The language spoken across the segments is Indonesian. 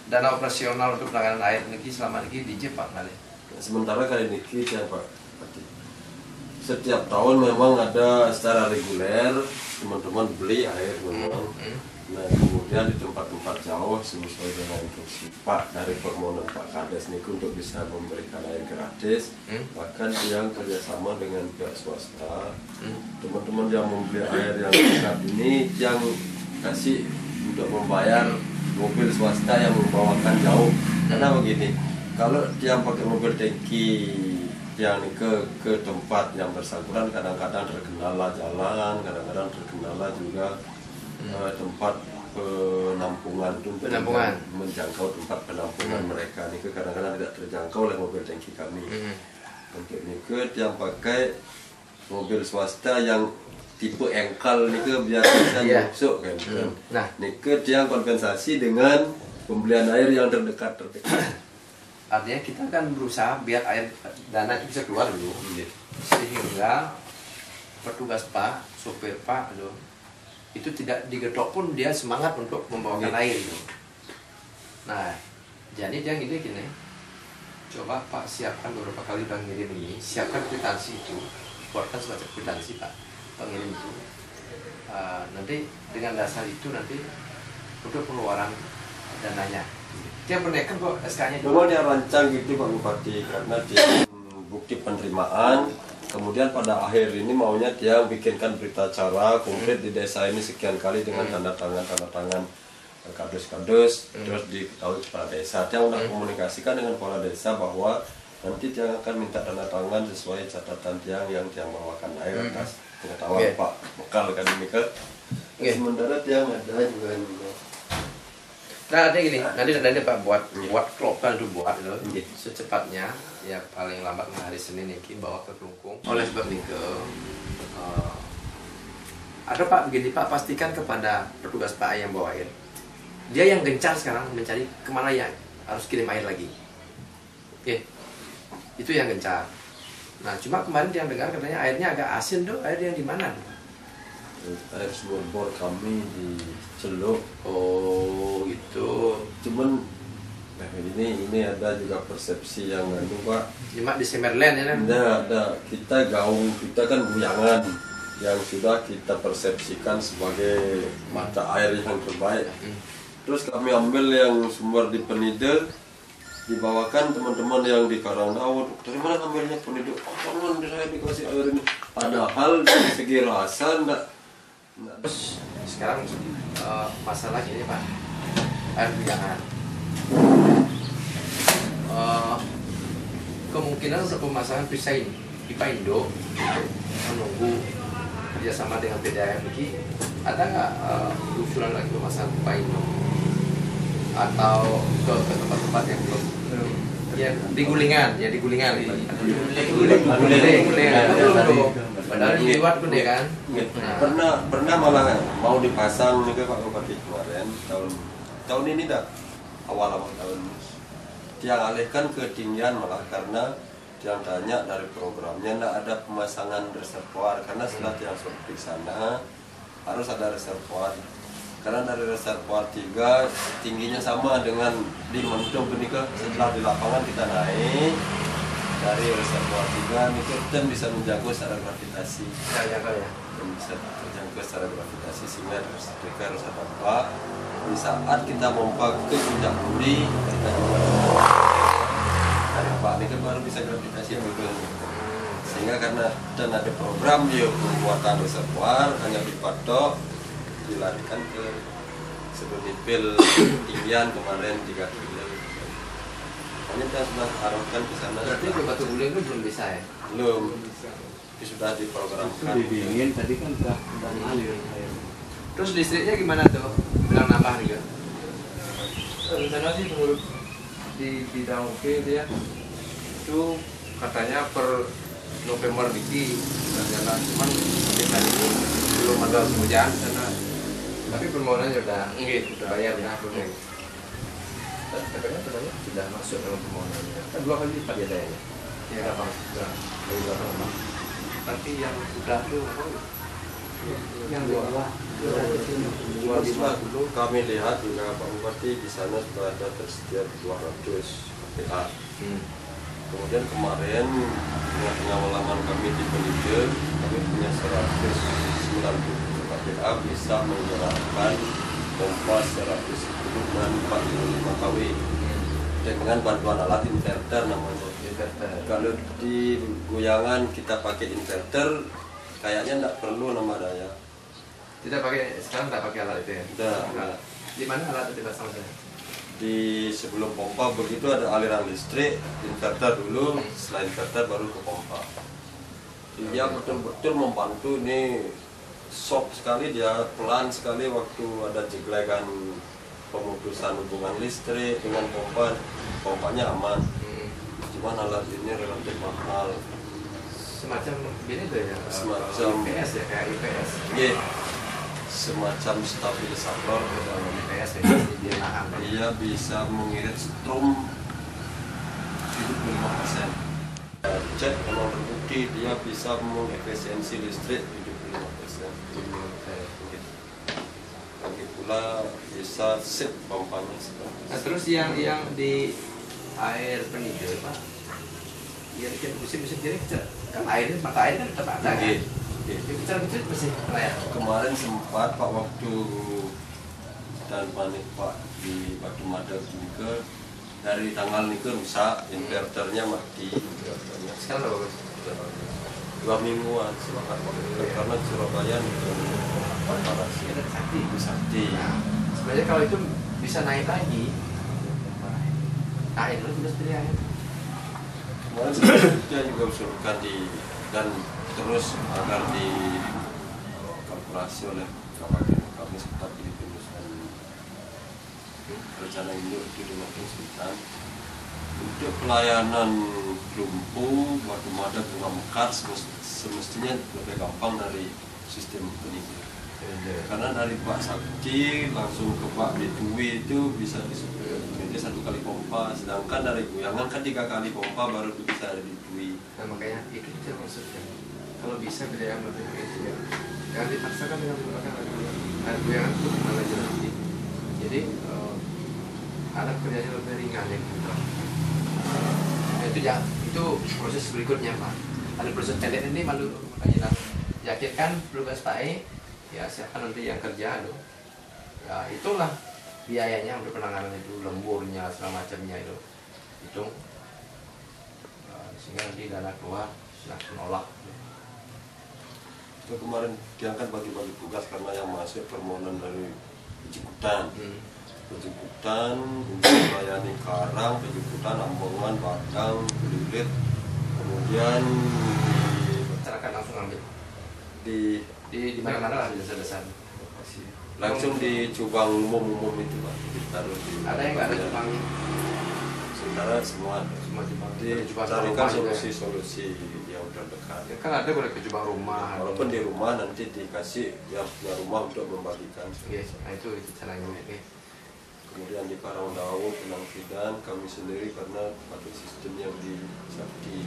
dana operasional untuk penanganan air niki selama niki di Jepang kali. Sementara kali niki ya Pak, setiap tahun memang ada secara reguler teman-teman beli air memang. Nah kemudian di tempat-tempat jauh sesuai dengan instruksi Pak dari permohonan Pak Kades niku untuk bisa memberikan air gratis, bahkan yang kerjasama dengan pihak swasta, teman-teman yang membeli air yang dekat ini yang kasih untuk membayar mobil swasta yang membawakan jauh. Karena begini, kalau dia pakai mobil tangki yang ke tempat yang bersangkutan kadang-kadang terkendala jalan, kadang-kadang terkendala juga tempat penampungan itu menjangkau tempat penampungan mereka ini kadang-kadang tidak terjangkau oleh mobil tangki kami. Untuk ini yang pakai mobil swasta yang tipe engkal ini biar bisa masuk kan. Nah, ini yang kompensasi dengan pembelian air yang terdekat. Artinya kita kan berusaha biar air dana itu bisa keluar dulu, sehingga petugas Pak, sopir Pak itu tidak digedok pun dia semangat untuk membawakan air gitu. Nah, jadi dia gini, coba Pak siapkan beberapa kali Bang ngirim ini, siapkan kwitansi itu, buatkan semacam kwitansi Pak, pengirim itu. Nanti dengan dasar itu nanti untuk pengeluaran dananya. Dia menaikkan kok SK-nya. Memang dia rancang gitu Pak Bupati karena dia bukti penerimaan. Kemudian pada akhir ini maunya dia bikinkan berita acara konkret di desa ini sekian kali dengan tanda tangan kardus, terus diketahui kepala desa. Dia sudah komunikasikan dengan kepala desa bahwa nanti dia akan minta tanda tangan sesuai catatan yang bawakan air atas pengetahuan Pak Bekal kan ini ke. Sementara dia ada juga ini. Nah, ada gini, nanti Pak buat klopan itu buat secepatnya ya paling lambat hari Senin ini bawa ke Kelungkung. Oleh sebab itu ada Pak begini Pak, pastikan kepada petugas Pak yang bawa air, dia yang gencar sekarang mencari kemana ya harus kirim air lagi. Oke, itu yang gencar. Nah cuma kemarin dia dengar katanya airnya agak asin tuh, air yang di mana? Air sumur bor kami di Celuk. Oh gitu. Cuman ini ada juga persepsi yang Pak. Cuma di Semerland ya kan? Ada. Kita gaung, kita kan guyangan yang sudah kita persepsikan sebagai mata air yang terbaik. Terus kami ambil yang sumber di Penide, dibawakan teman-teman yang di Karangdaud. Dari mana ambilnya Penide? Oh teman, saya dikasih air ini. Padahal dari segi rasa Terus sekarang masalah ini Pak, air guyangan. Kemungkinan untuk pemasangan pipa Indo menunggu kerjasama dengan PDAM ini, ada nggak usulan lagi pemasangan pipa Indo atau ke tempat-tempat yang belum? Ya di Gulingan. Padahal di Liwat pun kan. Pernah malah mau dipasang juga Pak Bupati kemarin tahun ini dah awal tahun dia alihkan ke ketinggian malah karena dia tanya dari programnya tidak ada pemasangan reservoir karena setelah yang survei di sana harus ada reservoir karena dari reservoir 3 tingginya sama dengan di Mentung Benika. Setelah di lapangan kita naik dari reservoir 3 itu dan bisa menjangkau secara gravitasi bisa menjangkau secara gravitasi sehingga mereka harus tampak di saat kita pompa ke puncak budi kita dari Pak ini kan baru bisa gravitasi yang betul sehingga karena dan ada program dia pembuatan reservoir hanya dipatok dilarikan ke sebetipil tinggian kemarin 3 kilo. Hanya kita sudah arahkan ke sana. Berarti ke Batu Guling itu belum bisa ya? Belum. Itu sudah diprogramkan. Itu dingin tadi kan udah ngalir air. Terus listriknya gimana tuh? Bilang nambah juga? Rencana sih menurut di bidang dia itu katanya per November ini sudah jalan, cuman sampai hari ini belum ada hujan karena tapi permohonannya udah bayar ya katanya sudah masuk dalam permohonannya kan 2 kali lipat ya dayanya ya sudah dari belakang tapi yang sudah tuh Yang di bawah 250 kami lihat juga Pak Bupati di sana sudah ada tersedia 200 KPA. Kemudian kemarin dengan pengalaman kami di Penide, kami punya 190 KPA bisa menggerakkan pompa 110 dan 45 kW dengan bantuan alat inverter namanya. Kalau di Guyangan kita pakai inverter, kayaknya tidak perlu nama daya. Tidak pakai, sekarang tidak pakai alat itu ya? Tidak. Di mana alat itu pasang saya? Di sebelum pompa begitu ada aliran listrik, inverter dulu, setelah inverter baru ke pompa. Dia betul-betul membantu, ini soft sekali, dia pelan sekali waktu ada jeglegan pemutusan hubungan listrik dengan pompa, pompanya aman. Cuman alat ini relatif mahal. Semacam ini tuh ya? Semacam IPS ya, kayak IPS. Iya, semacam stabilisator. IPS ya, dia nahan. Dia bisa mengirit strom 75%. Cek memang terbukti dia bisa mengefisiensi listrik 75%. Lagi pula bisa sip pompanya. Nah, terus yang di air Penide Pak, ya musim-musim jadi kan airnya, mata air kan tetap ada kan? Kecil-kecil masih layak. Kemarin sempat Pak waktu dan panik Pak di Batu Mada juga dari tanggal niku rusak, inverternya mati. Sekarang udah bagus. 2 mingguan semangat karena Surabaya itu panas. Kita sakti. Sakti. Nah, sebenarnya kalau itu bisa naik lagi, air itu sudah seperti air. Kemarin dia juga usulkan dan terus agar dikalkulasi oleh kami seperti di penyusunan rencana induk itu dengan konsultan untuk pelayanan Lumpuh, Batu Mada, Bunga Mekar semestinya lebih gampang dari sistem Penide. Karena dari Pak Sakti langsung ke Pak Ditui itu bisa ini 1 kali pompa, sedangkan dari Guyangan kan 3 kali pompa baru bisa ada Ditui. Nah makanya itu kita maksudkan, kalau bisa beda lebih itu ya, jangan dipaksakan dengan menggunakan air Guyangan itu malah jadi. Jadi alat kerjanya lebih ringan ya. Itu proses berikutnya Pak. Ada proses pendek ini malu makanya yakinkan petugas PAE. Ya siapa nanti yang kerja loh. Ya itulah biayanya untuk penanganan itu, lemburnya segala macamnya itu hitung. Sehingga nanti dana keluar langsung nolak. Itu kemarin diangkat bagi-bagi tugas karena yang masuk permohonan dari Pejikutan. Pejikutan untuk melayani Karang, Pejikutan, Ambongan, Batang, Belilit, kemudian Masyarakat langsung ambil di mana-mana lah di desa-desa. langsung di cubang umum itu Pak, ditaruh di Ada yang nggak ada cubangnya? sementara semua Cuma dicarikan solusi yang terdekat. Ya kan ada boleh ke cubang rumah. Walaupun di rumah nanti dikasih yang punya rumah untuk membagikan. Yes, nah itu caranya. Kemudian di Karangdawu, Penangkidan kami sendiri karena pakai sistemnya di Sakti.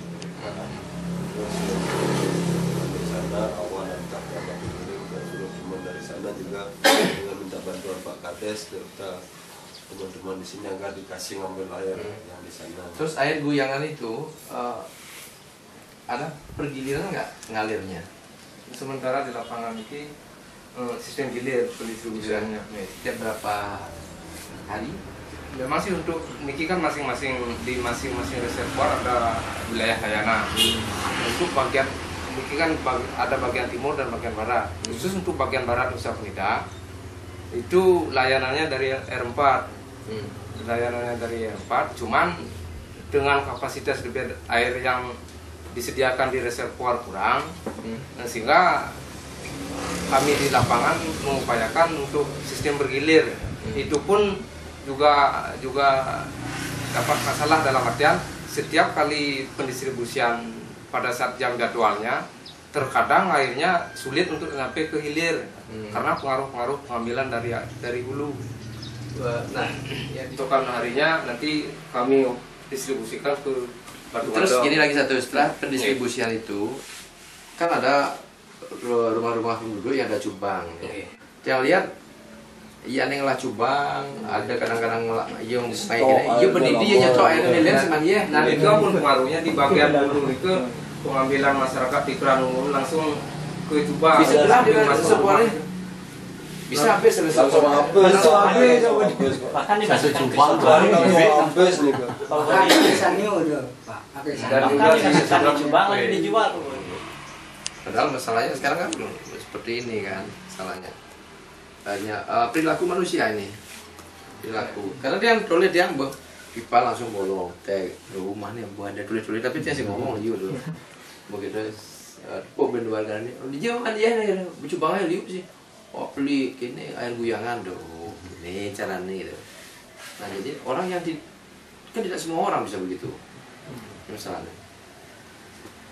Terus di sana awal antar dapat dulu dan suruh teman dari sana juga dengan minta bantuan Pak Kades serta teman-teman di sini agar dikasih ngambil air yang di sana. Terus air Guyangan itu ada pergiliran nggak ngalirnya? Sementara di lapangan ini sistem gilir pendistribusiannya. Tiap berapa hari? Ya masih untuk niki kan masing-masing di masing-masing reservoir ada wilayah layanan. Untuk bagian niki kan ada bagian timur dan bagian barat. Khusus untuk bagian barat Nusa Penida itu layanannya dari R4. Layanannya dari R4, cuman dengan kapasitas debit air yang disediakan di reservoir kurang, sehingga kami di lapangan mengupayakan untuk sistem bergilir. Itu pun juga dapat masalah dalam artian setiap kali pendistribusian pada saat jam jadwalnya terkadang airnya sulit untuk sampai ke hilir karena pengaruh-pengaruh pengambilan dari hulu. Nah, ya, Tentukan harinya nanti kami distribusikan ke Batu terus Mada. gini lagi satu, setelah pendistribusian itu kan ada rumah-rumah penduduk yang ada cubang. Yang lihat iya neng lah cubang, ada kadang-kadang yang naik gini, iya berdiri aja nyetok air nilai seman ya. Nah itu pun pengaruhnya di bagian hulu itu pengambilan masyarakat di Keranungun langsung ke Cubang. Bisa bilang di sebuah bisa habis langsung habis Bahkan di satu cubang habis nih kok. Dan juga di Cubang lagi dijual tuh. Padahal masalahnya sekarang kan seperti ini kan masalahnya. Hanya perilaku manusia ini perilaku karena dia tulis dia pipa langsung bolong teh rumah nih ada tulis tapi dia sih ngomong liu dulu begitu kok berdua kan ini dia kan dia nih coba aja liu sih beli kini air guyangan doh ini cara nih gitu. Nah jadi orang yang kan tidak semua orang bisa begitu misalnya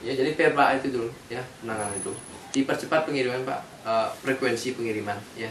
ya jadi perba itu dulu ya penanganan itu dipercepat pengiriman Pak frekuensi pengiriman ya